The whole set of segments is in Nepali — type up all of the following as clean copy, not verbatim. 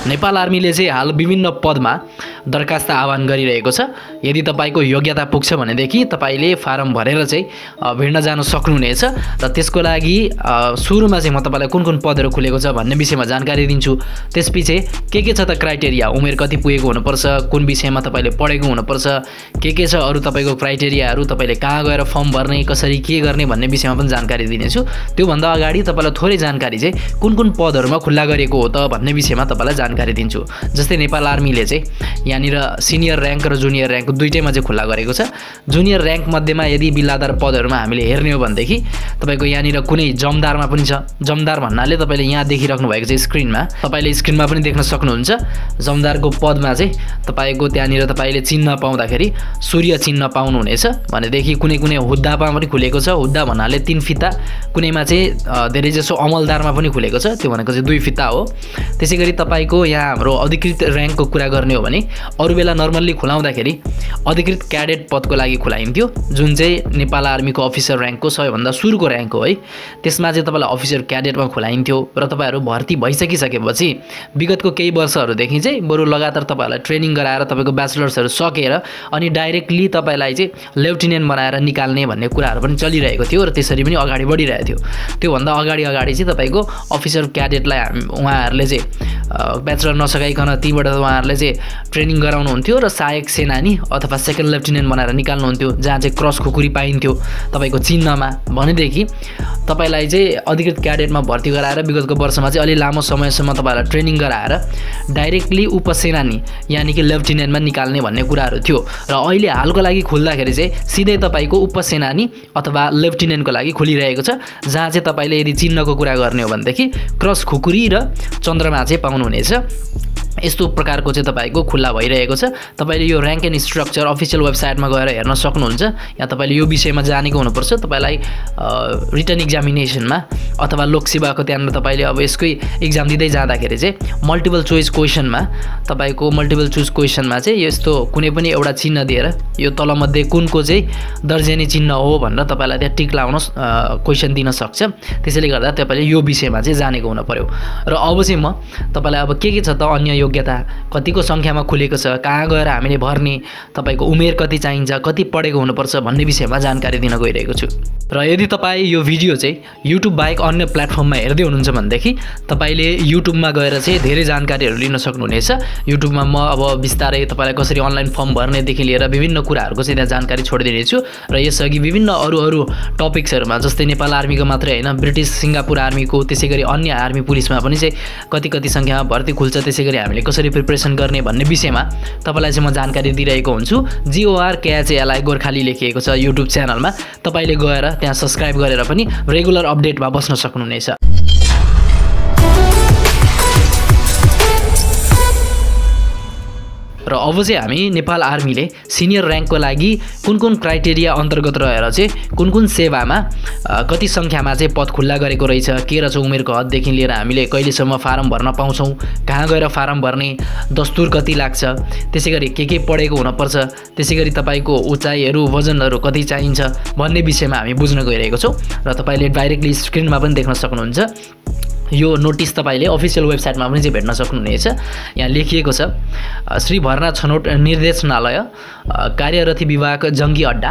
नेपाल आर्मीले चाहिँ हाल विभिन्न पदमा दरखास्त आह्वान गरिरहेको छ। यदि तपाईको योग्यता पुग्छ भनेदेखि तपाईले फारम भरेर चाहिँ भिड्न जान सक्नुहुनेछ र त्यसको लागि सुरुमा चाहिँ म तपाईलाई कुन कुन पदहरू खुलेको छ भन्ने विषयमा जानकारी दिन्छु। त्यसपछि के छ त क्राइटेरिया, उमेर कति पुगेको हुनुपर्छ, कुन विषयमा तपाईले पढेको हुनुपर्छ, के छ अरु तपाईको क्राइटेरियाहरू, तपाईले कहाँ गएर फर्म भर्ने, कसरी के गर्ने भन्ने विषयमा पनि जानकारी दिनेछु। त्यो भन्दा अगाडि तपाईलाई थोरै जानकारी चाहिँ कुन कुन पदहरूमा खुल्ला गरेको हो त भन्ने विषयमा तपाईलाई जानकारी दिन्छु। जस्तै नेपाल आर्मीले चाहिँ यहाँनिर सिनियर र्याङ्क र जुनियर र्याङ्क दुईटैमा चाहिँ खुल्ला गरेको छ। जुनियर र्याङ्क मध्येमा यदि बिल्लादार पदहरूमा हामीले हेर्ने हो भनेदेखि तपाईको यहाँनिर कुनै जमदारमा पनि छ। जमदार भन्नाले तपाईले यहाँ देखिराख्नु भएको चाहिँ स्क्रिनमा, तपाईले स्क्रिनमा पनि देख्न सक्नुहुन्छ। जमदारको पदमा चाहिँ तपाईको त्यहाँनिर तपाईले चिन्ह पाउँदाखेरि सूर्य चिन्ह पाउनुहुनेछ। भनेदेखि कुनै कुनै हुद्दामा पनि खुलेको छ। हुद्दा भन्नाले 3 फिता, कुनैमा चाहिँ धेरै जसो अमलदारमा पनि खुलेको छ, त्यो भनेको चाहिँ 2 फिता हो। त्यसैगरी तपाईको यहाँ हाम्रो अधिकृत र्याङ्कको कुरा गर्ने हो भने अरू बेला नर्मल्ली खुलाउँदाखेरि अधिकृत क्याडेट पदको लागि खुलाइन्थ्यो, जुन चाहिँ नेपाल आर्मीको अफिसर र्याङ्कको सबैभन्दा सुरुको र्याङ्क हो है। त्यसमा चाहिँ तपाईलाई अफिसर क्याडेटमा खुलाइन्थ्यो र तपाईहरु भर्ती भइसकिसकेपछि विगतको केही वर्षहरूदेखि चाहिँ बरु लगातार तपाईहरुलाई ट्रेनिङ गराएर तपाईको ब्याचलर्सहरू सकेर अनि डाइरेक्टली तपाईलाई चाहिँ लेफ्टिनेन्ट बनाएर निकाल्ने भन्ने कुराहरू पनि चलिरहेको थियो र त्यसरी पनि अगाडि बढिरहेको थियो। त्यो भन्दा अगाडि चाहिँ तपाईको अफिसर क्याडेटलाई उहाँहरूले चाहिँ ब्याचलर नसकाइकन तीबाट उहाँहरूले चाहिँ ट्रेनिङ गराउनुहुन्थ्यो र सहायक सेनानी अथवा सेकेन्ड लेफ्टिनेन्ट बनाएर निकाल्नुहुन्थ्यो, जहाँ चाहिँ क्रस खुकुरी पाइन्थ्यो तपाईको चिन्हमा। भनेदेखि तपाईलाई चाहिँ अधिकृत क्याडेटमा भर्ती गराएर विगतको वर्षमा चाहिँ अलि लामो समयसम्म तपाईलाई ट्रेनिङ गराएर डाइरेक्टली उपसेनानी यानि कि लेफ्टिनेन्टमा निकाल्ने भन्ने कुराहरू थियो। र अहिले हालको लागि खुल्दाखेरि चाहिँ सिधै तपाईको उपसेनानी अथवा लेफ्टिनेन्टको लागि खुलिरहेको छ, जहाँ चाहिँ तपाईले यदि चिन्हको कुरा गर्ने हो भनेदेखि क्रस खुकुरी र चन्द्रमा चाहिँ पाउनुहुनेछ। यस्तो प्रकारको चाहिँ तपाईको खुल्ला भइरहेको छ। तपाईले यो र्याङ्क एन्ड स्ट्रक्चर अफिसियल वेबसाइटमा गएर हेर्न सक्नुहुन्छ। यहाँ तपाईले यो विषयमा जानेको हुनुपर्छ। तपाईलाई रिटन एक्जामिनेसनमा अथवा लोकसेवाको त्यहाँनिर तपाईले अब यसकै एक्जाम दिँदै जाँदाखेरि चाहिँ मल्टिपल चोइस क्वेसनमा तपाईको मल्टिपल चोइस क्वेसनमा चाहिँ यस्तो कुनै पनि एउटा चिन्ह दिएर यो तलमध्ये कुनको चाहिँ दर्जनी चिन्ह हो भनेर तपाईलाई त्यहाँ टिक लाउन क्वेसन दिन सक्छ। त्यसैले गर्दा तपाईले यो विषयमा चाहिँ जानेको हुन पर्यो। र अब चाहिँ म तपाईलाई अब के छ त अन्य योग्यता कतिको संख्यामा खुलेको छ, कहाँ गएर हामीले भर्ने, तपाईको उमेर कति चाहिन्छ, कति पढेको हुनुपर्छ भन्ने विषयमा जानकारी दिन गइरहेको छु। र यदि तपाई यो भिडियो चाहिँ युट्युब बाहेक अन्य प्लेटफर्ममा हेर्दै हुनुहुन्छ भनेदेखि तपाईले युट्युबमा गएर चाहिँ धेरै जानकारीहरू लिन सक्नुहुनेछ। युट्युबमा म अब बिस्तारै तपाईलाई कसरी अनलाइन फर्म भर्नेदेखि लिएर विभिन्न कुराहरूको चाहिँ त्यहाँ जानकारी छोडिदिनेछु। र यसअघि विभिन्न अरू टपिक्सहरूमा जस्तै नेपाल आर्मीको मात्रै होइन, ब्रिटिस सिङ्गापुर आर्मीको, त्यसैगरी अन्य आर्मी पुलिसमा पनि चाहिँ कति संख्यामा भर्ती खुल्छ, त्यसैगरी हामीले कसरी प्रिपरेसन गर्ने भन्ने विषयमा तपाईलाई चाहिँ म जानकारी दिइरहेको हुन्छु। GORKHALI गोर्खाली लेखिएको छ युट्युब च्यानलमा, तपाईले गएर त्यहाँ सब्स्क्राइब गरेर पनि रेगुलर अपडेटमा बस्न सक्नुहुनेछ। र अब चाहिँ हामी नेपाल आर्मीले सिनियर र्याङ्कको लागि कुन कुन क्राइटेरिया अन्तर्गत रहेर चाहिँ कुन कुन सेवामा कति संख्यामा चाहिँ पद खुल्ला गरेको रहेछ, के रहेछ उमेरको हददेखि लिएर हामीले कहिलेसम्म फारम भर्न पाउँछौँ, कहाँ गएर फारम भर्ने, दस्तुर कति लाग्छ, त्यसैगरी के पढेको हुनुपर्छ, त्यसैगरी तपाईको उचाइहरू वजनहरू कति चाहिन्छ भन्ने विषयमा हामी बुझ्न गइरहेको छौँ। र तपाईले डाइरेक्टली स्क्रिनमा पनि देख्न सक्नुहुन्छ। यो नोटिस तपाईले अफिसियल वेबसाइटमा पनि चाहिँ भेट्न सक्नुहुनेछ। यहाँ लेखिएको छ, श्री भर्ना छनौट निर्देशनालय, कार्यरती विभाग, जङ्गी अड्डा,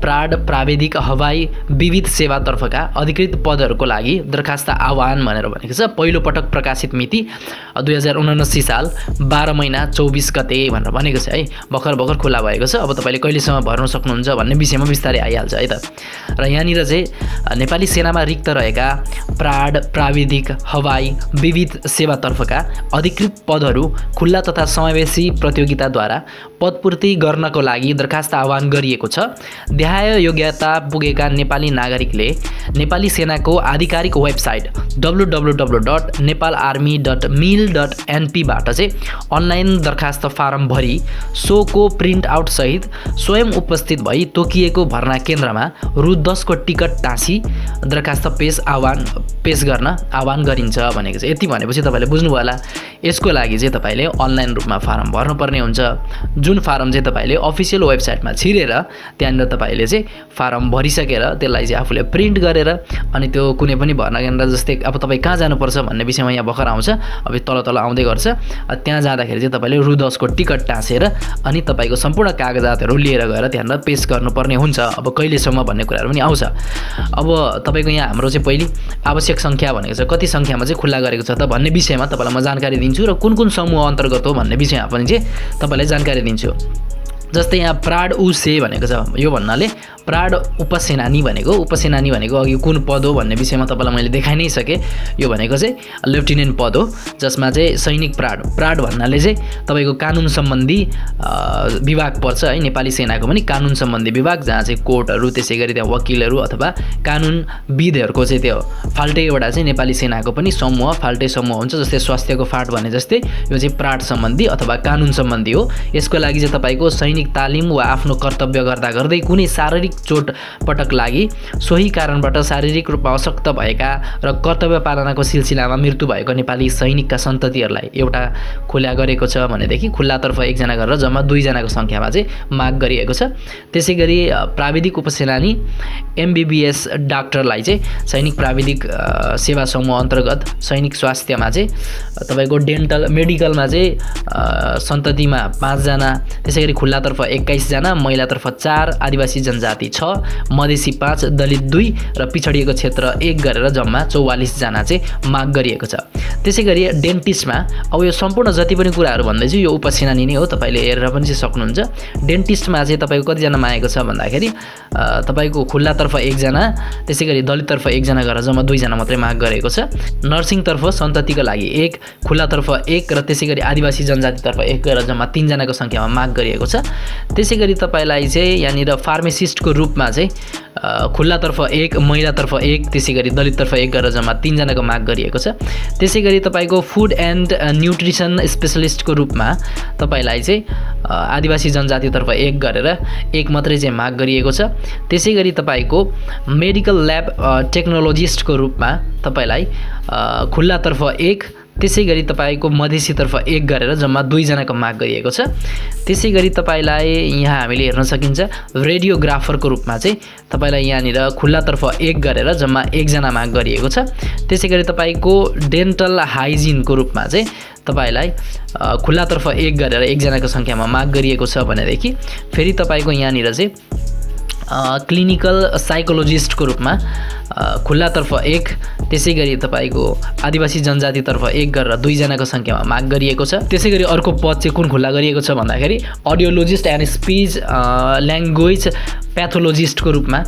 प्राड प्राविधिक हवाई विविध सेवातर्फका अधिकृत पदहरूको लागि दरखास्त आह्वान भनेर भनेको छ। पहिलो पटक प्रकाशित मिति 2079 साल 12 महिना 24 गते भनेर भनेको छ है। भर्खर खुल्ला भएको छ। अब तपाईले कहिलेसम्म भर्न सक्नुहुन्छ भन्ने विषयमा बिस्तारै आइहाल्छ है त। र यहाँनिर चाहिँ नेपाली सेनामा रिक्त रहेका प्राड प्राविधिक हवाई विविध सेवातर्फका अधिकृत पदहरू खुल्ला तथा समावेशी प्रतियोगिताद्वारा पदपूर्ति गर्नको लागि दरखास्त आह्वान गरिएको छ। देहाय योग्यता पुगेका नेपाली नागरिकले नेपाली सेनाको आधिकारिक वेबसाइट www.nepalarmy.mil.np बाट चाहिँ अनलाइन दरखास्त फारम भरी सोको प्रिन्ट आउट सहित स्वयं उपस्थित भई तोकिएको भर्ना केन्द्रमा रु 10 को टिकट टाँसी दरखास्त पेश गर्न आह्वान गरिन्छ भनेको छ। यति भनेपछि तपाईले बुझ्नु होला यसको लागि चाहिँ तपाईले अनलाइन रूपमा फारम भर्नुपर्ने हुन्छ, जुन फारम चाहिँ तपाईले अफिसियल वेबसाइटमा छिरेर त्यहाँनिर तपाईले चाहिँ फारम भरिसकेर त्यसलाई चाहिँ आफूले प्रिन्ट गरेर अनि त्यो कुनै पनि भर्ना केन्द्र जस्तै अब तपाईँ कहाँ जानुपर्छ भन्ने विषयमा यहाँ भर्खर आउँछ, अब तल आउँदै गर्छ। त्यहाँ जाँदाखेरि चाहिँ तपाईले रु 10 को टिकट टाँसेर अनि तपाईँको सम्पूर्ण कागजातहरू लिएर गएर त्यहाँनिर पेश गर्नुपर्ने हुन्छ। अब कहिलेसम्म भन्ने कुराहरू पनि आउँछ। अब तपाईँको यहाँ हाम्रो चाहिँ पहिले आवश्यक सङ्ख्या भनेको छ, कति सङ्ख्यामा चाहिँ खुल्ला गरेको छ त भन्ने विषयमा तपाईँलाई म जानकारी दिन्छु र कुन समूह अन्तर्गत हो भन्ने विषयमा पनि चाहिँ तपाईँलाई जानकारी दिन्छु। जस्तै यहाँ प्राड उसे भनेको छ, यो भन्नाले प्राड उपसेनानी भनेको अघि कुन पद हो भन्ने विषयमा तपाईँलाई मैले देखाइ नै सकेँ। यो भनेको चाहिँ लेफ्टिनेन्ट पद हो, जसमा चाहिँ सैनिक प्राड भन्नाले चाहिँ तपाईँको कानुन सम्बन्धी विभाग पर्छ है। नेपाली सेनाको पनि कानुन सम्बन्धी विभाग, जहाँ चाहिँ कोर्टहरू, त्यसै गरी त्यहाँ वकिलहरू अथवा कानुनविदहरूको चाहिँ त्यो फाल्टे एउटा चाहिँ नेपाली सेनाको पनि समूह, फाल्टे समूह हुन्छ। जस्तै स्वास्थ्यको फाँट भने जस्तै यो चाहिँ प्राड सम्बन्धी अथवा कानुन सम्बन्धी हो। यसको लागि चाहिँ तपाईँको सैनिक तालिम वा आफ्नो कर्तव्य गर्दा गर्दै कुनै शारीरिक चोटपटक लागि सोही कारणबाट शारीरिक रूपमा अशक्त भएका र कर्तव्य पालनाको सिलसिलामा मृत्यु भएको नेपाली सैनिकका सन्ततिहरूलाई एउटा खुला गरेको छ भनेदेखि खुल्लातर्फ 1 जना गरेर जम्मा 2 जनाको सङ्ख्यामा चाहिँ माग गरिएको छ। त्यसै गरी प्राविधिक उपसेनानी MBBS डाक्टरलाई चाहिँ सैनिक प्राविधिक सेवा समूह अन्तर्गत सैनिक स्वास्थ्यमा चाहिँ तपाईँको डेन्टल मेडिकलमा चाहिँ सन्ततिमा 5 जना, त्यसै गरी खुल्लातर्फ 21 जना, महिलातर्फ 4, आदिवासी जनजाति 6, मधेसी 5, दलित 2 र पिछडिएको क्षेत्र 1 गरेर जम्मा 44 जना चाहिँ माग गरिएको छ। त्यसै गरी डेन्टिस्टमा अब यो सम्पूर्ण जति पनि कुराहरू भन्दैछु यो उपसेनानी नै हो, तपाईँले हेरेर पनि चाहिँ सक्नुहुन्छ। डेन्टिस्टमा चाहिँ तपाईँको कतिजना मागेको छ भन्दाखेरि तपाईँको खुल्लातर्फ 1 जना, त्यसै गरी दलिततर्फ 1 जना गरेर जम्मा 2 जना मात्रै माग गरेको छ। नर्सिङतर्फ सन्ततिको लागि 1, खुल्लातर्फ 1 र त्यसै गरी आदिवासी जनजातितर्फ 1 गरेर जम्मा 3 जनाको सङ्ख्यामा माग गरिएको छ। त्यसै गरी तपाईँलाई चाहिँ यहाँनिर फार्मेसिस्टको रूपमा चाहिँ खुल्लातर्फ 1, महिलातर्फ 1, त्यसै गरी दलिततर्फ 1 गरेर जम्मा 3 जनाको माग गरिएको छ। त्यसै गरी तपाईँको फुड एन्ड न्युट्रिसन स्पेसलिस्टको रूपमा तपाईँलाई चाहिँ आदिवासी जनजातितर्फ 1 गरेर 1 मात्रै चाहिँ माग गरिएको छ। त्यसै गरी तपाईँको मेडिकल ल्याब टेक्नोलोजिस्टको रूपमा तपाईँलाई खुल्लातर्फ 1, त्यसै गरी तपाईँको मधेसीतर्फ 1 गरेर जम्मा 2 जनाको माग गरिएको छ। त्यसै गरी तपाईँलाई यहाँ हामीले हेर्न सकिन्छ रेडियोग्राफरको रूपमा चाहिँ तपाईँलाई यहाँनिर खुल्लातर्फ 1 गरेर जम्मा 1 जना माग गरिएको छ। त्यसै गरी तपाईँको डेन्टल हाइजिनको रूपमा चाहिँ तपाईँलाई खुल्लातर्फ 1 गरेर 1 जनाको सङ्ख्यामा माग गरिएको छ भनेदेखि फेरि तपाईँको यहाँनिर चाहिँ क्लिनिकल साइकोलोजिस्टको रूपमा खुल्लातर्फ 1, त्यसै गरी तपाईँको आदिवासी जनजातितर्फ 1 गरेर 2 जनाको सङ्ख्यामा माग गरिएको छ। त्यसै गरी अर्को पद चाहिँ कुन खुल्ला गरिएको छ भन्दाखेरि अडियोलोजिस्ट एन्ड स्पिच ल्याङ्ग्वेज प्याथोलोजिस्टको रूपमा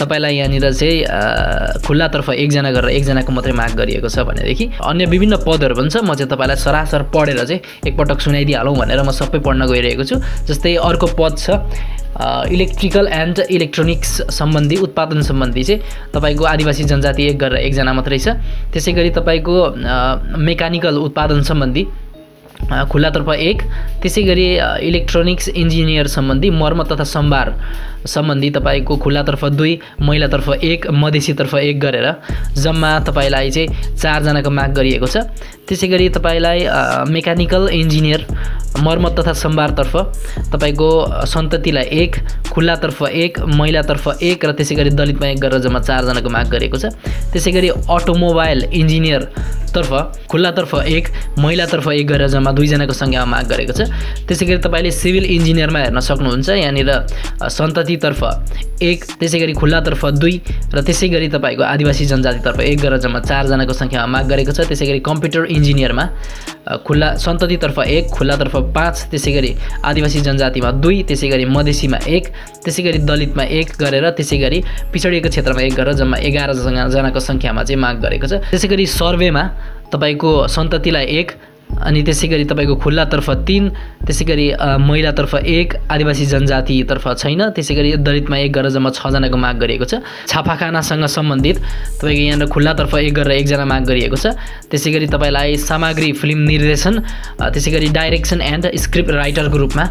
तपाईँलाई यहाँनिर चाहिँ खुल्लातर्फ 1 जना गरेर 1 जनाको मात्रै माग गरिएको छ भनेदेखि अन्य विभिन्न पदहरू पनि छ। म चाहिँ तपाईँलाई सरासर पढेर चाहिँ एकपटक सुनाइदिइहालौँ भनेर म सबै पढ्न गइरहेको छु। जस्तै अर्को पद छ इलेक्ट्रिकल एन्ड इलेक्ट्रोनिक्स सम्बन्धी उत्पादन सम्बन्धी चाहिँ तपाईँको आदिवासी जनजाति 1 गरेर 1 जना मात्रै छ। त्यसै गरी तपाईँको मेकानिकल उत्पादन सम्बन्धी खुल्लातर्फ 1, त्यसै गरी इलेक्ट्रोनिक्स इन्जिनियर सम्बन्धी मर्मत तथा सम्भार सम्बन्धी तपाईँको खुल्लातर्फ 2, महिलातर्फ 1, मधेसीतर्फ 1 गरेर जम्मा तपाईँलाई चाहिँ 4 जनाको माग गरिएको छ। त्यसै गरी तपाईँलाई मेकानिकल इन्जिनियर मर्मत तथा सम्भारतर्फ तपाईँको सन्ततिलाई 1, खुल्लातर्फ 1, महिलातर्फ 1 र त्यसै गरी दलितमा 1 गरेर जम्मा 4 जनाको माग गरिएको छ। त्यसै गरी अटोमोबाइल इन्जिनियरतर्फ खुल्लातर्फ 1, महिलातर्फ 1 गरेर जम्मा 2 जनाको सङ्ख्यामा माग गरेको छ। त्यसै गरी तपाईँले सिभिल इन्जिनियरमा हेर्न सक्नुहुन्छ यहाँनिर सन्ततितर्फ 1, त्यसै गरी खुल्लातर्फ 2 र त्यसै गरी तपाईँको आदिवासी जनजातितर्फ 1 गरेर जम्मा 4 जनाको सङ्ख्यामा माग गरेको छ। त्यसै गरी कम्प्युटर इन्जिनियरमा खुल्ला सन्ततितर्फ 1, खुल्लातर्फ 5, त्यसै गरी आदिवासी जनजातिमा 2, त्यसै गरी मधेसीमा 1, त्यसै गरी दलितमा 1 गरेर त्यसै गरी पिछडिएको क्षेत्रमा 1 गरेर जम्मा 11 जनाको सङ्ख्यामा चाहिँ माग गरेको छ। त्यसै गरी सर्वेमा तपाईँको सन्ततिलाई 1 अनि त्यसै गरी तपाईँको खुल्लातर्फ 3, त्यसै गरी महिलातर्फ 1, आदिवासी जनजातितर्फ छैन, त्यसै गरी दलितमा 1 गरेर जम्मा 6 जनाको माग गरिएको छ। छापाखानासँग सम्बन्धित तपाईँको यहाँनिर खुल्लातर्फ 1 गरेर 1 जना माग गरिएको छ। त्यसै गरी तपाईँलाई सामग्री फिल्म निर्देशन, त्यसै गरी डाइरेक्सन एन्ड स्क्रिप्ट राइटरको रूपमा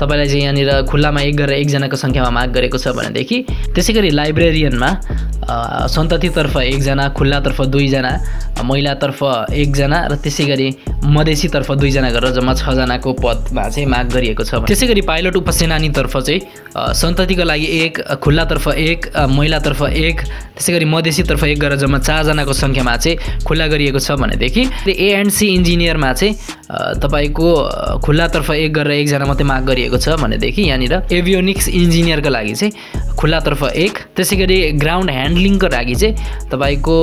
तपाईँलाई चाहिँ यहाँनिर खुल्लामा 1 गरेर 1 जनाको सङ्ख्यामा माग गरेको छ भनेदेखि त्यसै गरी लाइब्रेरियनमा सन्ततितर्फ 1 जना, खुल्लातर्फ 2 जना, महिलातर्फ 1 जना र त्यसै गरी मधेसीतर्फ 2 जना गरेर जम्मा 6 जनाको पदमा चाहिँ माग गरिएको छ। त्यसै गरी पाइलट उपसेनानीतर्फ चाहिँ सन्ततिको लागि 1, खुल्लातर्फ 1, महिलातर्फ 1, त्यसै गरी मधेसीतर्फ 1 गरेर जम्मा 4 जनाको सङ्ख्यामा चाहिँ खुल्ला गरिएको छ भनेदेखि A&C इन्जिनियरमा चाहिँ तपाईँको खुल्लातर्फ 1 गरेर 1 जना मात्रै माग गरिएको छ भनेदेखि यहाँनिर एभियोनिक्स इन्जिनियरको लागि चाहिँ खुल्लातर्फ 1, त्यसै गरी ग्राउन्ड ह्यान्डलिङको लागि चाहिँ तपाईँको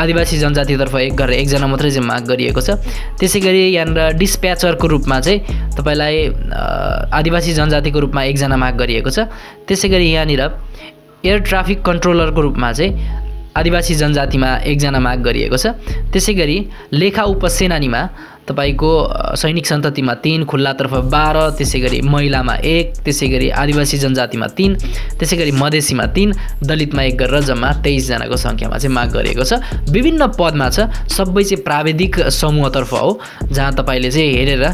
आदिवासी जनजातितर्फ 1 गरेर 1 जना मात्रै चाहिँ माग गरिएको छ। त्यसै गरी यहाँनिर डिस्प्याचरको रूपमा चाहिँ तपाईँलाई आदिवासी जनजातिको रूपमा 1 जना माग गरिएको छ। त्यसै गरी यहाँनिर एयर ट्राफिक कन्ट्रोलरको रूपमा चाहिँ आदिवासी जनजातिमा 1 जना माग गरिएको छ। त्यसै गरी लेखा उपसेनानीमा तपाईँको सैनिक सन्ततिमा 3, खुल्लातर्फ 12, त्यसै गरी महिलामा 1, त्यसै गरी आदिवासी जनजातिमा 3, त्यसै गरी मधेसीमा 3, दलितमा 1 गरेर जम्मा 23 जनाको सङ्ख्यामा चाहिँ माग गरिएको छ। विभिन्न पदमा छ, सबै चाहिँ प्राविधिक समूहतर्फ हो, जहाँ तपाईँले चाहिँ हेरेर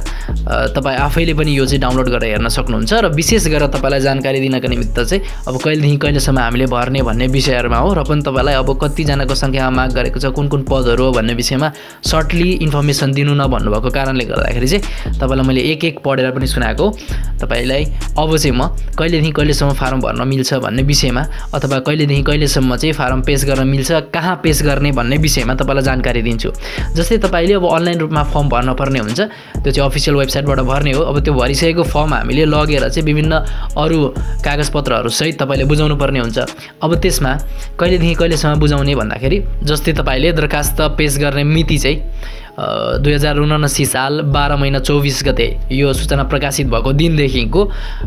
तपाईँ आफैले पनि यो चाहिँ डाउनलोड गरेर हेर्न सक्नुहुन्छ। र विशेष गरेर तपाईँलाई जानकारी दिनका निमित्त चाहिँ अब कहिलेदेखि कहिलेसम्म हामीले भर्ने भन्ने विषयहरूमा हो, र पनि तपाईँलाई अब कतिजनाको सङ्ख्यामा माग गरेको छ, कुन कुन पदहरू हो भन्ने विषयमा सर्टली इन्फर्मेसन दिनु भन्नुभएको कारणले गर्दाखेरि चाहिँ तपाईँलाई मैले एक पढेर पनि सुनाएको। तपाईँलाई अब चाहिँ म कहिलेदेखि कहिलेसम्म फारम भर्न मिल्छ भन्ने विषयमा, अथवा कहिलेदेखि कहिलेसम्म चाहिँ फारम पेश गर्न मिल्छ, कहाँ पेश गर्ने भन्ने विषयमा तपाईँलाई जानकारी दिन्छु। जस्तै तपाईँले अब अनलाइन रूपमा फर्म भर्नुपर्ने हुन्छ, त्यो चाहिँ अफिसियल वेबसाइटबाट भर्ने हो। अब त्यो भरिसकेको फर्म हामीले लगेर चाहिँ विभिन्न अरू कागजपत्रहरूसहित तपाईँले बुझाउनु पर्ने हुन्छ। अब त्यसमा कहिलेदेखि कहिलेसम्म बुझाउने भन्दाखेरि जस्तै तपाईँले दरखास्त पेश गर्ने मिति चाहिँ 2079 साल 12 महिना 24 गते यो सूचना प्रकाशित भएको दिनदेखिको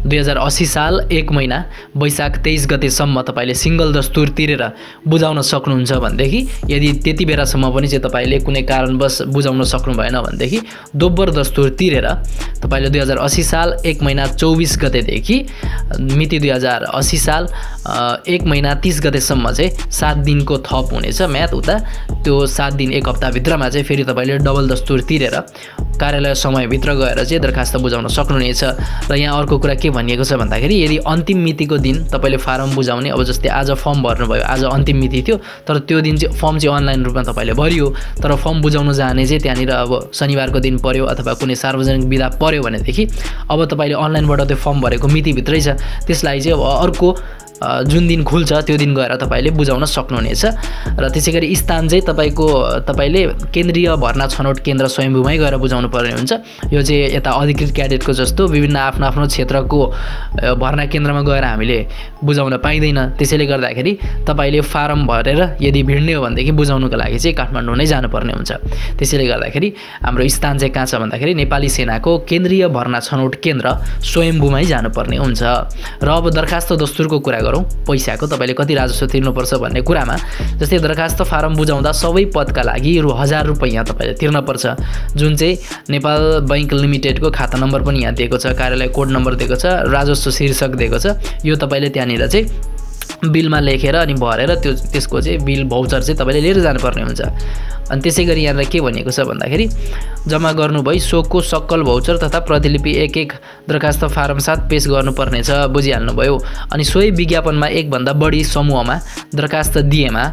2080 साल 1 महिना वैशाख 23 गतेसम्म तपाईँले सिङ्गल दस्तुर तिरेर बुझाउन सक्नुहुन्छ भनेदेखि, यदि त्यति बेलासम्म पनि चाहिँ तपाईँले कुनै कारणवश बुझाउन सक्नु भएन भनेदेखि दोब्बर दस्तुर तिरेर तपाईँले 2080 साल 1 महिना 24 गतेदेखि मिति 2080 साल 1 महिना 30 गतेसम्म चाहिँ 7 दिनको थप हुनेछ म्याथ उता। त्यो 7 दिन 1 हप्ताभित्रमा चाहिँ फेरि तपाईँले डबल दस्तुर तिरेर कार्यालय समयभित्र गएर चाहिँ दरखास्त बुझाउन सक्नुहुनेछ। र यहाँ अर्को कुरा के भनिएको छ भन्दाखेरि यदि अन्तिम मितिको दिन तपाईँले फारम बुझाउने, अब जस्तै आज फर्म भर्नुभयो, आज अन्तिम मिति थियो, तर त्यो दिन चाहिँ फर्म चाहिँ अनलाइन रूपमा तपाईँले भरियो, तर फर्म बुझाउन जाने चाहिँ त्यहाँनिर अब शनिबारको दिन पर्यो अथवा कुनै सार्वजनिक बिदा पर्यो भनेदेखि अब तपाईँले अनलाइनबाट त्यो फर्म भरेको मितिभित्रै छ, त्यसलाई चाहिँ अब अर्को जुन दिन खुल्छ त्यो दिन गएर तपाईँले बुझाउन सक्नुहुनेछ। र त्यसै गरी स्थान चाहिँ तपाईँले केन्द्रीय भर्ना छनौट केन्द्र स्वयम्भूमै गएर बुझाउनु पर्ने हुन्छ। यो चाहिँ यता अधिकृत क्याडेटको जस्तो विभिन्न आफ्नो आफ्नो क्षेत्रको भर्ना केन्द्रमा गएर हामीले बुझाउन पाइँदैन। त्यसैले गर्दाखेरि तपाईँले फारम भरेर यदि भिड्ने हो भनेदेखि बुझाउनुको लागि चाहिँ काठमाडौँ नै जानुपर्ने हुन्छ। त्यसैले गर्दाखेरि हाम्रो स्थान चाहिँ कहाँ छ भन्दाखेरि नेपाली सेनाको केन्द्रीय भर्ना छनौट केन्द्र स्वयम्भूमै जानुपर्ने हुन्छ। र अब दरखास्त दस्तुरको कुरा गरौँ, पैसाको तपाईँले कति राजस्व तिर्नुपर्छ भन्ने कुरामा, जस्तै दरखास्त फारम बुझाउँदा सबै पदका लागि रु 1000 रुपैयाँ तपाईँले तिर्नुपर्छ, जुन चाहिँ नेपाल बैंक लिमिटेडको खाता नम्बर पनि यहाँ दिएको छ, कार्यालय कोड नम्बर दिएको छ, राजस्व शीर्षक दिएको छ। यो तपाईँले त्यहाँनिर चाहिँ बिलमा लेखेर अनि भरेर त्यसको चाहिँ बिल भाउचर चाहिँ तपाईँले लिएर जानुपर्ने हुन्छ। अनि त्यसै गरी यहाँनिर के भनिएको छ भन्दाखेरि जम्मा गर्नुभई सोको सक्कल भाउचर तथा प्रतिलिपि एक दरखास्त फारम साथ पेश गर्नुपर्नेछ, बुझिहाल्नुभयो। अनि सोही विज्ञापनमा 1 भन्दा बढी समूहमा दरखास्त दिएमा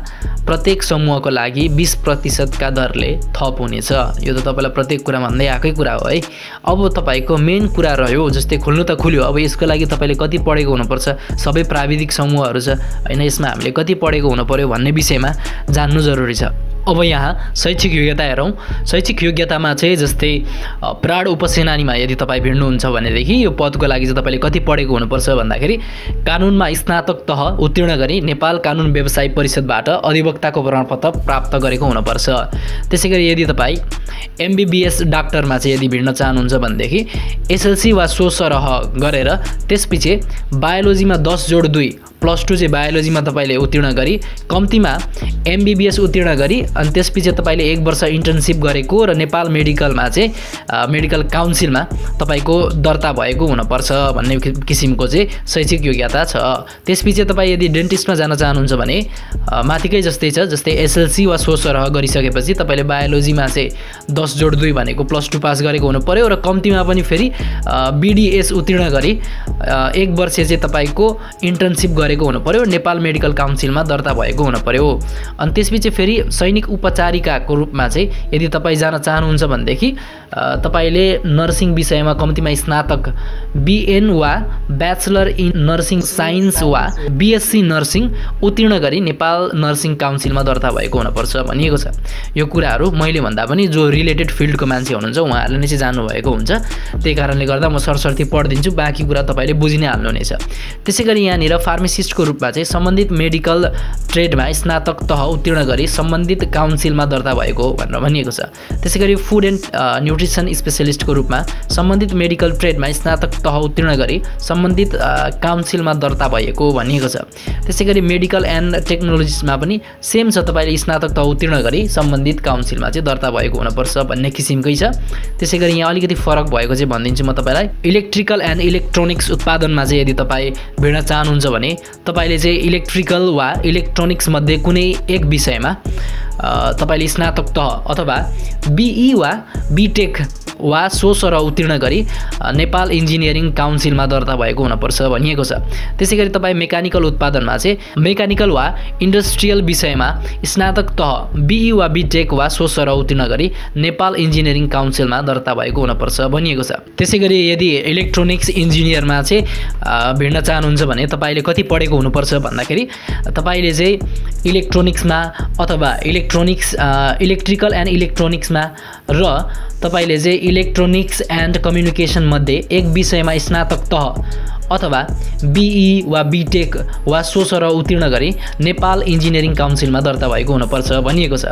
प्रत्येक समूहको लागि 20% का दरले थप हुनेछ। यो त तपाईँलाई प्रत्येक कुरा भन्दै आएकै कुरा हो है। अब तपाईँको मेन कुरा रह्यो, जस्तै खुल्नु त खुल्यो, अब यसको लागि तपाईँले कति पढेको हुनुपर्छ, सबै प्राविधिक समूहहरू छ हैन, यसमा हामीले कति पढेको हुनु पर्यो भन्ने विषयमा जान्नु जरुरी छ। अब यहाँ शैक्षिक योग्यता हेरौँ। शैक्षिक योग्यतामा चाहिँ जस्तै प्राण उपसेनानीमा यदि तपाईँ भिड्नुहुन्छ भनेदेखि यो पदको लागि चाहिँ तपाईँले कति पढेको हुनुपर्छ भन्दाखेरि कानुनमा स्नातक तह उत्तीर्ण गरी नेपाल कानुन व्यवसाय परिषदबाट अधिवक्ताको प्रमाणपत्र प्राप्त गरेको हुनुपर्छ। त्यसै गरी यदि तपाईँ MBBS डाक्टरमा चाहिँ यदि भिड्न चाहनुहुन्छ भनेदेखि SLC वा सो सरह गरेर त्यसपछि बायोलोजीमा 10+2 +2 चाहिँ बायोलोजीमा तपाईँले उत्तीर्ण गरी कम्तीमा MBBS उत्तीर्ण गरी अनि त्यसपछि तपाईँले 1 वर्ष इन्टर्नसिप गरेको र नेपाल मेडिकलमा चाहिँ मेडिकल काउन्सिलमा तपाईँको दर्ता भएको हुनुपर्छ भन्ने किसिमको चाहिँ शैक्षिक योग्यता छ। त्यसपछि तपाईँ यदि डेन्टिस्टमा जान चाहनुहुन्छ भने माथिकै जस्तै छ, जस्तै SLC वा सो सरह गरिसकेपछि तपाईँले बायोलोजीमा चाहिँ 10+2 भनेको +2 पास गरेको हुनु पर्यो र कम्तीमा पनि फेरि BDS उत्तीर्ण गरी 1 वर्ष चाहिँ तपाईँको इन्टर्नसिप गरेको हुनुपर्यो, नेपाल मेडिकल काउन्सिलमा दर्ता भएको हुनुपर्यो। अनि त्यसपछि फेरि सैनिक उपचारिकाको रूपमा चाहिँ यदि तपाईँ जान चाहनुहुन्छ भनेदेखि तपाईँले नर्सिङ विषयमा कम्तीमा स्नातक BN वा ब्याचलर इन नर्सिङ साइन्स वा BSc नर्सिङ उत्तीर्ण गरी नेपाल नर्सिङ काउन्सिलमा दर्ता भएको हुनुपर्छ भनिएको छ। यो कुराहरू मैले भन्दा पनि जो रिलेटेड फिल्डको मान्छे हुनुहुन्छ उहाँहरूले नै चाहिँ जान्नुभएको हुन्छ। त्यही कारणले गर्दा म सरसर्ती पढिदिन्छु, बाँकी कुरा तपाईँले बुझि नै हाल्नुहुनेछ। त्यसै गरी यहाँनिर फार्मासिस्टको रूपमा चाहिँ सम्बन्धित मेडिकल ट्रेडमा स्नातक तह उत्तीर्ण गरी सम्बन्धित काउन्सिलमा दर्ता भएको भनेर भनिएको छ। त्यसै गरी फुड एन्ड न्युट्रिसन स्पेसलिस्टको रूपमा सम्बन्धित मेडिकल ट्रेडमा स्नातक तह उत्तीर्ण गरी सम्बन्धित काउन्सिलमा दर्ता भएको भनिएको छ। त्यसै गरी मेडिकल एन्ड टेक्नोलोजिसमा पनि सेम छ, तपाईँले स्नातक तह उत्तीर्ण गरी सम्बन्धित काउन्सिलमा चाहिँ दर्ता भएको हुनुपर्छ भन्ने किसिमकै छ। त्यसै गरी यहाँ अलिकति फरक भएको चाहिँ भनिदिन्छु म तपाईँलाई। इलेक्ट्रिकल एन्ड इलेक्ट्रोनिक्स उत्पादनमा चाहिँ यदि तपाईँ भिड्न चाहनुहुन्छ भने तपाईँले चाहिँ इलेक्ट्रिकल वा इलेक्ट्रोनिक्स मध्ये कुनै एक विषयमा तपाईँले स्नातक तह अथवा BE वा BTech वा सोसर उत्तीर्ण गरी नेपाल इन्जिनियरिङ काउन्सिलमा दर्ता भएको हुनुपर्छ भनिएको छ। त्यसै गरी तपाईँ मेकानिकल उत्पादनमा चाहिँ मेकानिकल वा इन्डस्ट्रियल विषयमा स्नातक तह BE वा BTech वा सोसर उत्तीर्ण गरी नेपाल इन्जिनियरिङ काउन्सिलमा दर्ता भएको हुनुपर्छ भनिएको छ। त्यसै गरी यदि इलेक्ट्रोनिक्स इन्जिनियरमा चाहिँ भिड्न चाहनुहुन्छ भने तपाईँले कति पढेको हुनुपर्छ भन्दाखेरि तपाईँले चाहिँ इलेक्ट्रोनिक्समा अथवा इलेक्ट्रिकल एन्ड इलेक्ट्रोनिक्समा र तपाईँले चाहिँ इलेक्ट्रोनिक्स एन्ड कम्युनिकेसन मध्ये एक विषयमा स्नातक तह अथवा BE वा BTech वा सोसर उत्तीर्ण गरी नेपाल इन्जिनियरिङ काउन्सिलमा दर्ता भएको हुनुपर्छ भनिएको छ।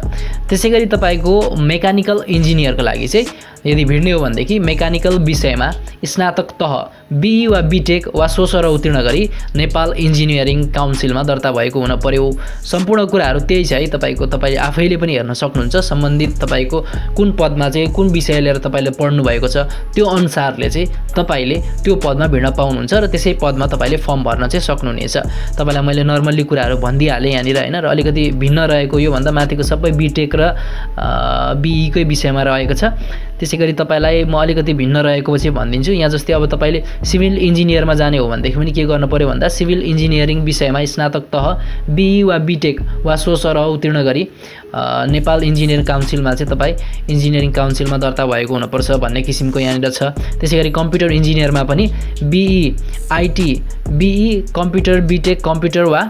त्यसै गरी तपाईँको मेकानिकल इन्जिनियरको लागि चाहिँ यदि भिड्ने हो भनेदेखि मेकानिकल विषयमा स्नातक तह BE वा BTech वा सोसर उत्तीर्ण गरी नेपाल इन्जिनियरिङ काउन्सिलमा दर्ता भएको हुन पर्यो। सम्पूर्ण कुराहरू त्यही छ है, तपाईँले आफैले पनि हेर्न सक्नुहुन्छ। सम्बन्धित तपाईँको कुन पदमा चाहिँ कुन विषय लिएर तपाईँले पढ्नु भएको छ त्यो अनुसारले चाहिँ तपाईँले त्यो पदमा भिड्न पाउनुहुन्छ र त्यसै पदमा तपाईँले फर्म भर्न चाहिँ सक्नुहुनेछ। तपाईँलाई मैले नर्मल्ली कुराहरू भनिदिइहालेँ यहाँनिर होइन, र अलिकति भिन्न रहेको योभन्दा माथिको सबै BTech र BE कै विषयमा रहेको छ। त्यसै गरी तपाईँलाई म अलिकति भिन्न रहेको चाहिँ भनिदिन्छु। यहाँ जस्तै अब तपाईँले सिभिल इन्जिनियरमा जाने हो भनेदेखि पनि के गर्नु पर्यो भन्दा सिभिल इन्जिनियरिङ विषयमा स्नातक तह BE वा BTech वा सोसर उत्तीर्ण गरी नेपाल इन्जिनियरिङ काउन्सिलमा चाहिँ तपाईँ इन्जिनियरिङ काउन्सिलमा दर्ता भएको हुनुपर्छ भन्ने किसिमको यहाँनिर छ। त्यसै गरी कम्प्युटर इन्जिनियरमा पनि BE IT BE computer BTech computer वा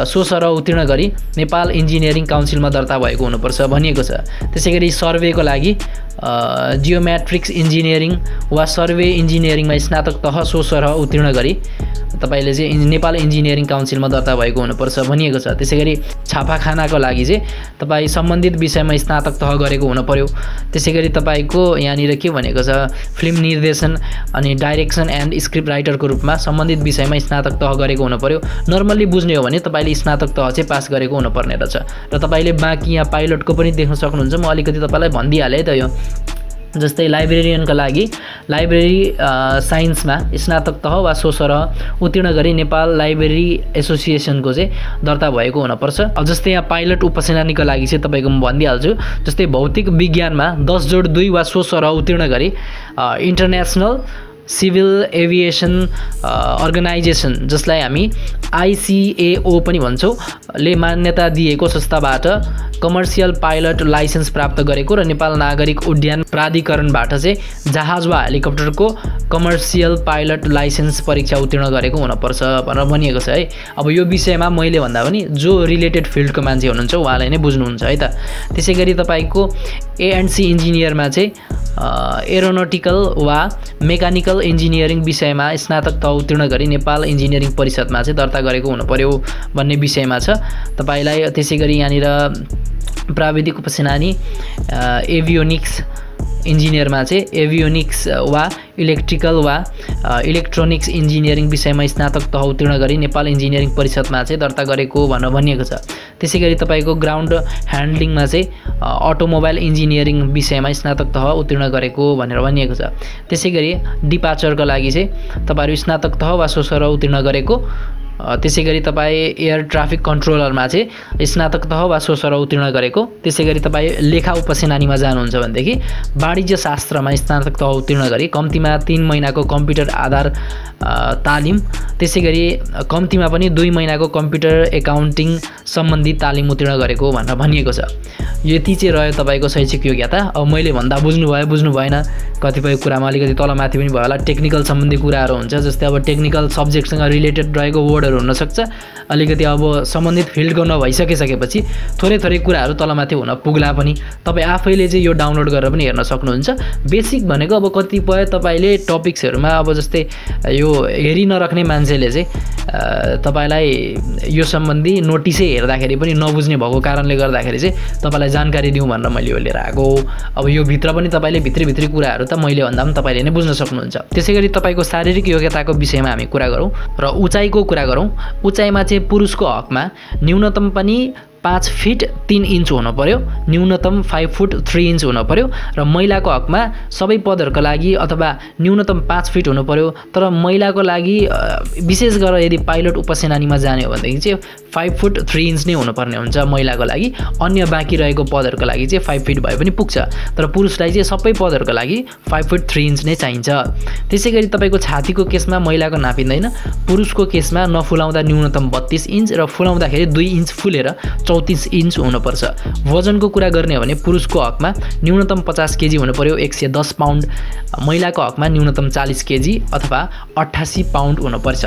सोसर उत्तीर्ण गरी नेपाल इन्जिनियरिङ काउन्सिलमा दर्ता भएको हुनुपर्छ भनिएको छ। त्यसै गरी सर्वेको लागि जियोमेट्रिक्स इन्जिनियरिङ वा सर्वे इन्जिनियरिङमा स्नातक तह सोसर उत्तीर्ण गरी तपाईँले चाहिँ नेपाल इन्जिनियरिङ काउन्सिलमा दर्ता भएको हुनुपर्छ भनिएको छ। त्यसै गरी छापाखानाको लागि चाहिँ तपाईँ सम्बन्धित विषयमा स्नातक तह गरेको हुनुपर्यो। त्यसै गरी तपाईँको यहाँनिर के भनेको छ, फिल्म निर्देशन अनि डाइरेक्सन एन्ड स्क्रिप्ट राइटरको रूपमा सम्बन्धित विषयमा स्नातक तह गरेको हुनुपर्यो। नर्मल्ली बुझ्ने हो भने तपाईँले स्नातक तह चाहिँ पास गरेको हुनुपर्ने रहेछ। र तपाईँले बाँकी यहाँ पाइलटको पनि देख्न सक्नुहुन्छ। म अलिकति तपाईँलाई भनिदिइहालेँ त यो, जस्तै लाइब्रेरियनका लागि लाइब्रेरी साइन्समा स्नातक तह वा सोसर उत्तीर्ण गरी नेपाल लाइब्रेरी एसोसिएसनको चाहिँ दर्ता भएको हुनुपर्छ। जस्तै यहाँ पाइलट उपसेनानीको लागि चाहिँ तपाईँको म भनिदिइहाल्छु। जस्तै भौतिक विज्ञानमा 10/2 वा सोसर उत्तीर्ण गरी इन्टरनेसनल सिभिल एभिएसन अर्गनाइजेसन जसलाई हामी ICAO पनि भन्छौँ ले मान्यता दिएको संस्थाबाट कमर्सियल पाइलट लाइसेन्स प्राप्त गरेको र नेपाल नागरिक उड्डयन प्राधिकरणबाट चाहिँ जहाज वा हेलिकप्टरको कमर्सियल पाइलट लाइसेन्स परीक्षा उत्तीर्ण गरेको हुनुपर्छ भनेर भनिएको छ है। अब यो विषयमा मैले भन्दा पनि जो रिलेटेड फिल्डको मान्छे हुनुहुन्छ उहाँलाई नै बुझ्नुहुन्छ है त। त्यसै गरी तपाईँको A&C इन्जिनियरमा चाहिँ एरोनोटिकल वा मेकानिकल इन्जिनियरिङ विषयमा स्नातक तह उत्तीर्ण गरी नेपाल इन्जिनियरिङ परिषदमा चाहिँ दर्ता गरेको हुनुपर्यो भन्ने विषयमा छ तपाईँलाई। त्यसै गरी यहाँनिर प्राविधिक उपसेनानी एभियोनिक्स इन्जिनियरमा चाहिँ एभियोनिक्स वा इलेक्ट्रिकल वा इलेक्ट्रोनिक्स इन्जिनियरिङ विषयमा स्नातक तह उत्तीर्ण गरी नेपाल इन्जिनियरिङ परिषदमा चाहिँ दर्ता गरेको भनेर भनिएको छ। त्यसै गरी तपाईँको ग्राउन्ड ह्यान्डलिङमा चाहिँ अटोमोबाइल इन्जिनियरिङ विषयमा स्नातक तह उत्तीर्ण गरेको भनेर भनिएको छ। त्यसै गरी डिपार्चरको लागि चाहिँ तपाईँहरू स्नातक तह वा सोसर उत्तीर्ण गरेको त्यसै गरी तपाईँ एयर ट्राफिक कन्ट्रोलरमा चाहिँ स्नातक तह वा सोसर उत्तीर्ण गरेको, त्यसै गरी तपाईँ लेखा उपसेनानीमा जानुहुन्छ भनेदेखि वाणिज्य शास्त्रमा स्नातक तह उत्तीर्ण गरी कम्तीमा 3 महिनाको कम्प्युटर आधार तालिम, त्यसै गरी कम्तीमा पनि 2 महिनाको कम्प्युटर एकाउन्टिङ सम्बन्धी तालिम उत्तीर्ण गरेको भनेर भनिएको छ। यति चाहिँ रह्यो तपाईँको शैक्षिक योग्यता। अब मैले भन्दा बुझ्नु भएन, कतिपय कुरामा अलिकति तलमाथि पनि भयो होला। टेक्निकल सम्बन्धी कुराहरू हुन्छ, जस्तै अब टेक्निकल सब्जेक्टसँग रिलेटेड रहेको वर्डहरू हुनसक्छ, अलिकति अब सम्बन्धित फिल्डको नभइसकेपछि थोरै कुराहरू तलमाथि हुन पुग्ला पनि। तपाईँ आफैले चाहिँ यो डाउनलोड गरेर पनि हेर्न सक्नुहुन्छ। बेसिक भनेको अब कतिपय तपाईँले टपिक्सहरूमा अब जस्तै यो हेरि नराख्ने मान्छेले चाहिँ तपाईँलाई यो सम्बन्धी नोटिसै हेर्दाखेरि पनि नबुझ्ने भएको कारणले गर्दाखेरि चाहिँ तपाईँलाई जानकारी दिउँ भनेर मैले यो लिएर आएको। अब यो भित्र पनि तपाईँले भित्री कुराहरू त मैले भन्दा पनि तपाईँले नै बुझ्न सक्नुहुन्छ। त्यसै गरी तपाईँको शारीरिक योग्यताको विषयमा हामी कुरा गरौँ र उचाइको कुरा गरौँ। उचाइमा चाहिँ पुरुषको हकमा न्यूनतम पनि 5 फिट 3 इन्च हुनु पर्यो, न्यूनतम 5 फुट 3 इन्च हुनु पर्यो र महिलाको हकमा सबै पदहरूका लागि अथवा न्यूनतम 5 फिट हुनु पर्यो। तर महिलाको लागि विशेष गरेर यदि पाइलट उपसेनानीमा जाने हो भनेदेखि चाहिँ 5 फुट 3 इन्च नै हुनुपर्ने हुन्छ महिलाको लागि। अन्य बाँकी रहेको पदहरूको लागि चाहिँ 5 फिट भए पनि पुग्छ, तर पुरुषलाई चाहिँ सबै पदहरूको लागि 5 फुट 3 इन्च नै चाहिन्छ। त्यसै गरी तपाईँको छातीको केसमा महिलाको नापिँदैन, पुरुषको केसमा नफुलाउँदा न्यूनतम 32 इन्च र फुलाउँदाखेरि 2 इन्च फुलेर 34 इन्च हुनुपर्छ। वजनको कुरा गर्ने हो भने पुरुषको हकमा न्यूनतम 50 केजी हुनु पर्यो, 110 पाउन्ड। महिलाको हकमा न्यूनतम 40 केजी अथवा 88 पाउन्ड हुनुपर्छ।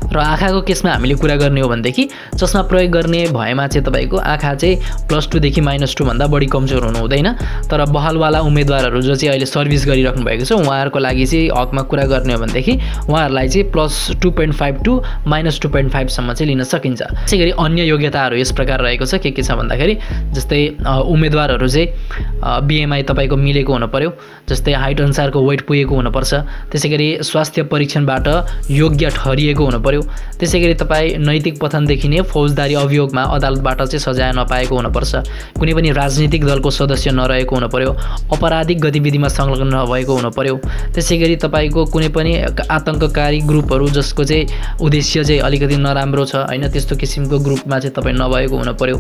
र आँखाको केसमा हामीले कुरा गर्ने हो भनेदेखि चस्मा प्रयोग गर्ने भएमा चाहिँ तपाईँको आँखा चाहिँ +2 देखि -2 भन्दा बढी कमजोर हुनु हुँदैन। तर बहालवाला उम्मेदवारहरू जो चाहिँ अहिले सर्भिस गरिराख्नु भएको छ उहाँहरूको लागि चाहिँ हकमा कुरा गर्ने हो भनेदेखि उहाँहरूलाई चाहिँ +2.5 टु -2.5 सम्म चाहिँ लिन सकिन्छ। त्यसै गरी अन्य योग्यताहरू यस प्रकार रहेको छ। के छ भन्दाखेरि जस्तै उम्मेदवारहरू चाहिँ BMI तपाईँको मिलेको हुनु पर्यो, जस्तै हाइट अनुसारको वेट पुगेको हुनुपर्छ। त्यसै गरी स्वास्थ्य परीक्षणबाट योग्य ठहरिएको हुनु पर्यो। त्यसै गरी तपाईँ नैतिक पठनदेखि नै फौजदारी अभियोगमा अदालतबाट चाहिँ सजाय नपाएको हुनुपर्छ, कुनै पनि राजनीतिक दलको सदस्य नरहेको हुनु पर्यो, अपराधिक गतिविधिमा संलग्न नभएको हुनु पर्यो। त्यसै गरी तपाईँको कुनै पनि आतङ्ककारी ग्रुपहरू जसको चाहिँ उद्देश्य चाहिँ अलिकति नराम्रो छ हैन, त्यस्तो किसिमको ग्रुपमा चाहिँ तपाईँ नभएको हुनु पर्यो।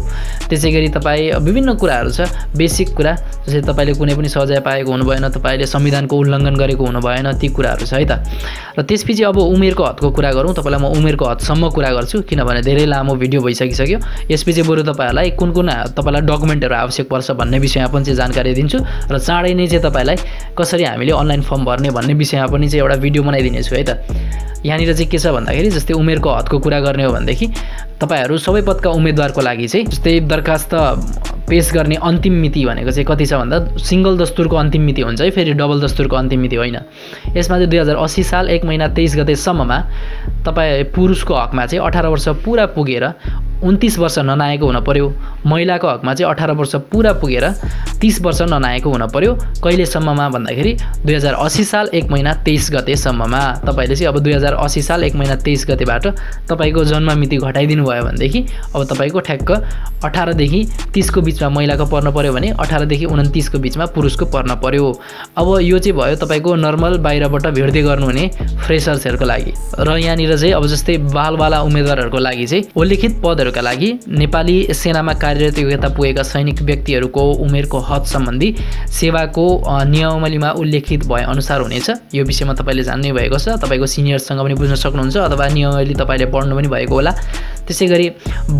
त्यसै गरी तपाईँ विभिन्न कुराहरू छ, बेसिक कुरा जस्तै तपाईँले कुनै पनि सजाय पाएको हुनु भएन, तपाईँले संविधानको उल्लङ्घन गरेको हुनु भएन, ती कुराहरू छ है त। र त्यसपछि अब उमेरको हदको कुरा गरौँ। तपाईँलाई म उमेरको हदसम्म कुरा गर्छु किनभने धेरै लामो भिडियो भइसकिसक्यो। यसपछि बरु तपाईँहरूलाई कुन तपाईँलाई डकुमेन्टहरू आवश्यक पर्छ भन्ने विषयमा पनि चाहिँ जानकारी दिन्छु र चाँडै नै चाहिँ तपाईँलाई कसरी हामीले अनलाइन फर्म भर्ने भन्ने विषयमा पनि चाहिँ एउटा भिडियो बनाइदिनेछु है त। यहाँनिर चाहिँ के छ भन्दाखेरि जस्तै उमेरको हदको कुरा गर्ने हो भनेदेखि तपाईँहरू सबै पदका उम्मेदवारको लागि चाहिँ जस्तै दरखास्त पेश गर्ने अन्तिम मिति भनेको चाहिँ कति छ भन्दा सिङ्गल दस्तुरको अन्तिम मिति हुन्छ है, फेरि डबल दस्तुरको अन्तिम मिति होइन। यसमा चाहिँ 2080 साल 1 महिना 23 गतेसम्ममा तपाईँ पुरुषको हकमा चाहिँ 18 वर्ष पुरा पुगेर 29 वर्ष ननाएको हुन पर्यो, महिलाको हकमा चाहिँ 18 वर्ष पुरा पुगेर 30 वर्ष ननाएको हुन पर्यो। कहिलेसम्ममा भन्दाखेरि 2080 साल 1 महिना 23 गतेसम्ममा। तपाईँले चाहिँ अब 2080 साल 1 महिना 23 गतेबाट तपाईँको जन्म मिति घटाइदिनु भयो भनेदेखि अब तपाईँको ठ्याक्क 18 देखि 30 को बिचमा महिलाको पर्न पर्यो भने 18 देखि 29 को बिचमा पुरुषको पर्न पर्यो। अब यो चाहिँ भयो तपाईँको नर्मल बाहिरबाट भेट्दै गर्नुहुने फ्रेसर्सहरूको लागि। र यहाँनिर चाहिँ अब जस्तै बालवाला उम्मेदवारहरूको लागि चाहिँ उल्लेखित पदहरूका लागि नेपाली सेनामा कार्यरत योग्यता पुगेका सैनिक व्यक्तिहरूको उमेरको हद सम्बन्धी सेवाको नियमावलीमा उल्लेखित भए अनुसार हुनेछ। यो विषयमा तपाईँले जान्नै भएको छ, तपाईँको सिनियर्ससँग पनि बुझ्न सक्नुहुन्छ अथवा नियमावली तपाईँले पढ्नु पनि भएको होला। त्यसै गरी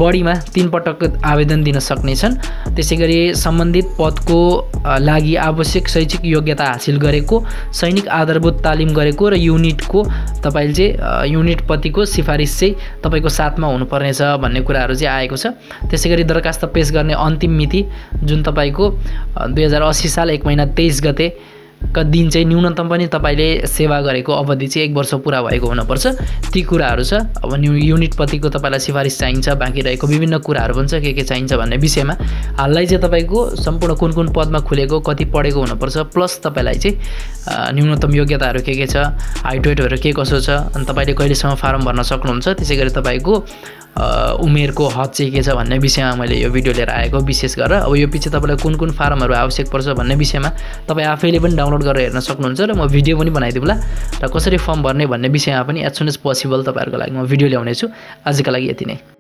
बढीमा 3 पटक आवेदन दिन सक्नेछन्। त्यसै गरी सम्बन्धित पदको लागि आवश्यक शैक्षिक योग्यता हासिल गरेको, सैनिक आधारभूत तालिम गरेको र युनिटको तपाईँले चाहिँ युनिटपतिको सिफारिस चाहिँ तपाईँको साथमा हुनुपर्नेछ भन्ने कुराहरू चाहिँ आएको छ। त्यसै गरी दरखास्त पेश गर्ने अन्तिम मिति जुन तपाईँको 2080 साल 1 महिना 23 गते का दिन चाहिँ न्यूनतम पनि तपाईँले सेवा गरेको अवधि चाहिँ 1 वर्ष पुरा भएको हुनुपर्छ। ती कुराहरू छ। अब युनिटपतिको तपाईँलाई सिफारिस चाहिन्छ, बाँकी रहेको विभिन्न कुराहरू पनि छ के चाहिन्छ भन्ने विषयमा। हाललाई चाहिँ तपाईँको सम्पूर्ण कुन कुन पदमा खुलेको, कति पढेको हुनुपर्छ, प्लस तपाईँलाई चाहिँ न्यूनतम योग्यताहरू के छ, हाइट वेटहरू के कसो छ, अनि तपाईँले कहिलेसम्म फारम भर्न सक्नुहुन्छ। त्यसै गरी तपाईँको उमेरको हद चाहिँ के छ भन्ने विषयमा मैले यो भिडियो लिएर आएको विशेष गरेर। अब यो पछि तपाईँलाई कुन कुन फारमहरू आवश्यक पर्छ भन्ने विषयमा तपाईँ आफैले पनि डाउनलोड गरेर हेर्न सक्नुहुन्छ र म भिडियो पनि बनाइदिउँला र कसरी फर्म भर्ने भन्ने विषयमा पनि एज सुन एज पोसिबल तपाईँहरूको लागि म भिडियो ल्याउनेछु। आजको लागि यति नै।